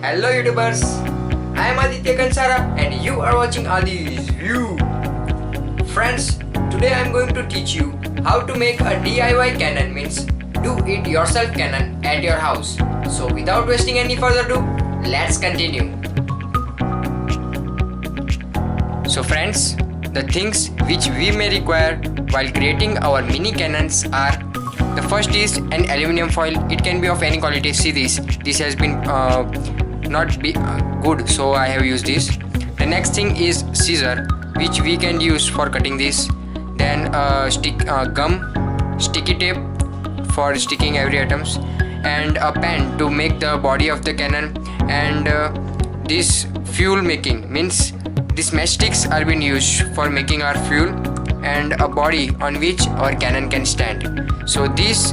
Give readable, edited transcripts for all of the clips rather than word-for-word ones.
Hello YouTubers, I am Aditya Kansara and you are watching Adi's View. Friends, today I am going to teach you how to make a DIY cannon, means do it yourself cannon at your house. So without wasting any further ado, let's continue. So friends, the things which we may require while creating our mini cannons are: the first is an aluminium foil. It can be of any quality. See this has been not be good, so I have used this. The next thing is scissor, which we can use for cutting this. Then sticky tape for sticking every items, and a pen to make the body of the cannon, and this fuel making, means these matchsticks are being used for making our fuel, and a body on which our cannon can stand. So these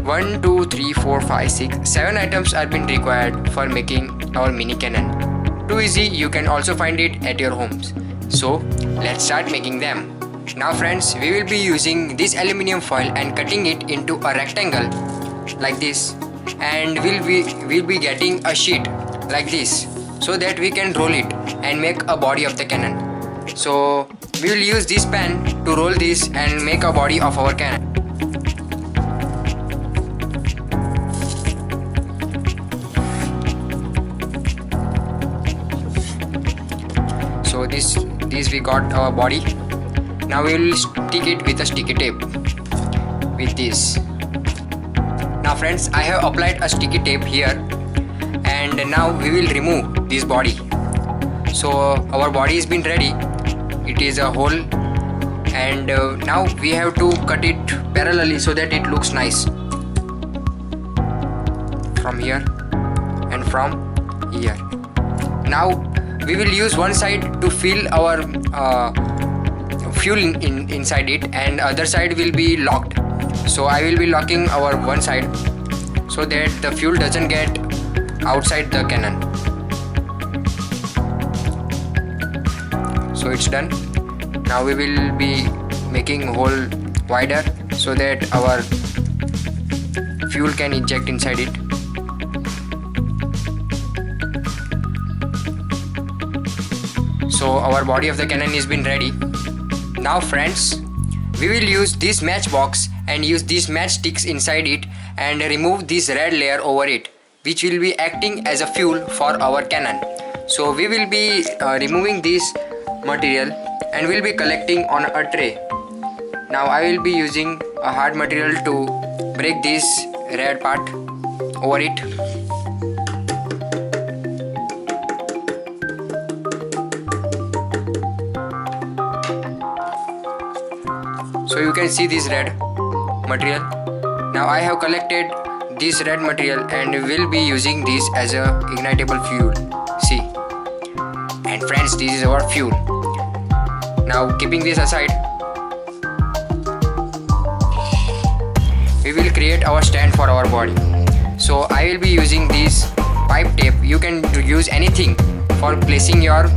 1, 2, 3, 4, 5, 6, 7 items are being required for making our mini cannon. Too easy, you can also find it at your homes. So let's start making them. Now friends, we will be using this aluminium foil and cutting it into a rectangle like this, and we'll be getting a sheet like this so that we can roll it and make a body of the cannon. So we will use this pen to roll this and make a body of our cannon. So this we got our body. Now we will stick it with a sticky tape with this. Now friends, I have applied a sticky tape here, and now we will remove this body. So our body has been ready. It is a hole, and now we have to cut it parallelly so that it looks nice, from here and from here. Now we will use one side to fill our fuel inside it, and other side will be locked. So I will be locking our one side so that the fuel doesn't get outside the cannon. So it's done. Now we will be making hole wider so that our fuel can inject inside it. So our body of the cannon has been ready. Now friends, we will use this matchbox and use these matchsticks inside it and remove this red layer over it, which will be acting as a fuel for our cannon. So we will be removing this material and we'll be collecting on a tray. Now I will be using a hard material to break this red part over it. So you can see this red material. Now I have collected this red material and will be using this as a ignitable fuel. See, and friends, this is our fuel. Now keeping this aside, we will create our stand for our body. So I will be using this pipe tape. You can use anything for placing your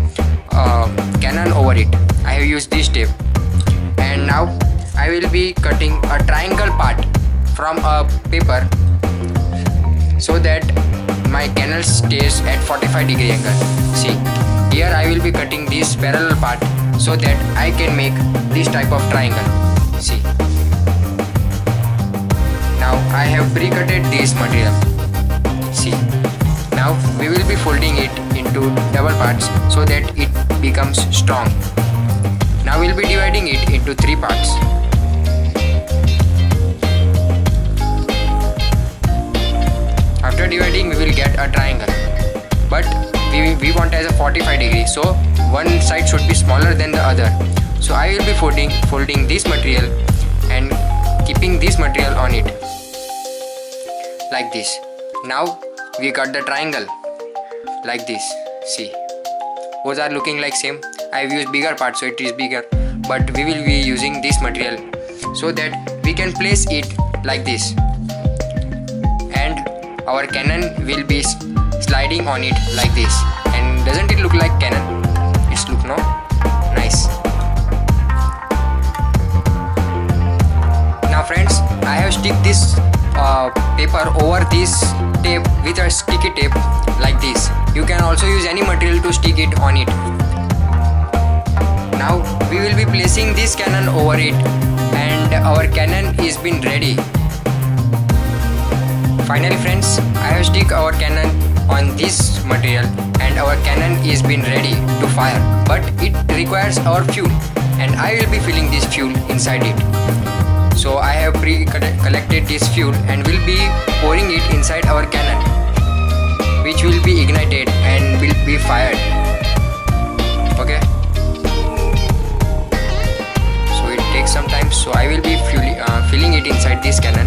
cannon over it. I have used this tape, and now I will be cutting a triangle part from a paper so that my cannon stays at 45-degree angle. See, here I will be cutting this parallel part so that I can make this type of triangle. See, now I have pre-cutted this material. See, now we will be folding it into double parts so that it becomes strong. Now we will be dividing it into 3 parts. After dividing, we will get a triangle, but we want as a 45 degree, so one side should be smaller than the other. So I will be folding this material and keeping this material on it like this. Now we got the triangle like this. See, both are looking like same. I have used bigger part, so it is bigger, but we will be using this material so that we can place it like this, and our cannon will be sliding on it like this. And doesn't it look like cannon? It's look no nice. Now friends, I have stick this paper over this tape with a sticky tape like this. You can also use any material to stick it on it. Now we will be placing this cannon over it, and our cannon is been ready. Finally friends, I have stick our cannon on this material and our cannon is been ready to fire, but it requires our fuel and I will be filling this fuel inside it. So I have pre-collected this fuel and will be pouring it inside our cannon, which will be ignited and will be fired. Okay, so it takes some time, so I will be filling it inside this cannon.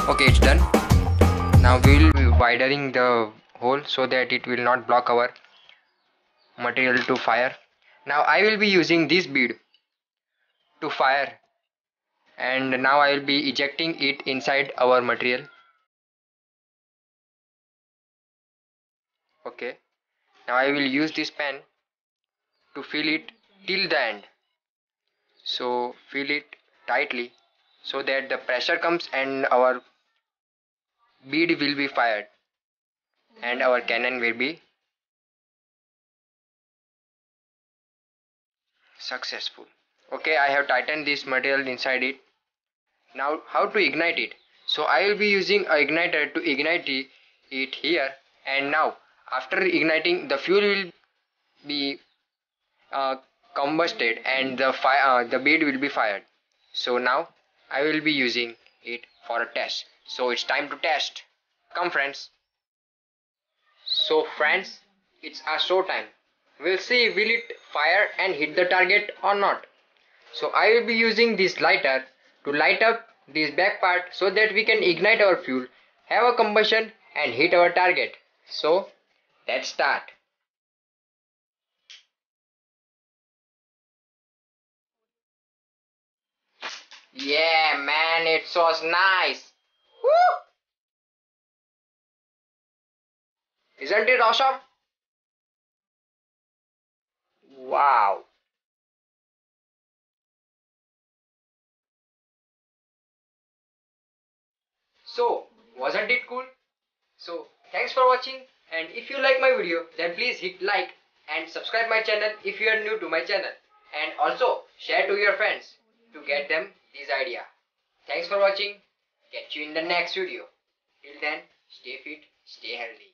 Okay, it's done. Now we will be widening the hole so that it will not block our material to fire. Now I will be using this bead to fire, and now I will be ejecting it inside our material. Okay, now I will use this pen to fill it till the end. So fill it tightly so that the pressure comes and our bead will be fired and our cannon will be successful. Okay, I have tightened this material inside it. Now how to ignite it? So I will be using a igniter to ignite it here, and now after igniting the fuel will be combusted and the bead will be fired. So now I will be using it for a test. So it's time to test. Come friends. So friends, it's a show time. We'll see will it fire and hit the target or not. So I will be using this lighter to light up this back part so that we can ignite our fuel, have a combustion and hit our target. So let's start. Yeah man, it was nice. Woo! Isn't it awesome? Wow. So wasn't it cool? So thanks for watching, and if you like my video then please hit like and subscribe my channel if you are new to my channel, and also share to your friends to get them this idea. Thanks for watching. Catch you in the next video. Till then, stay fit, stay healthy.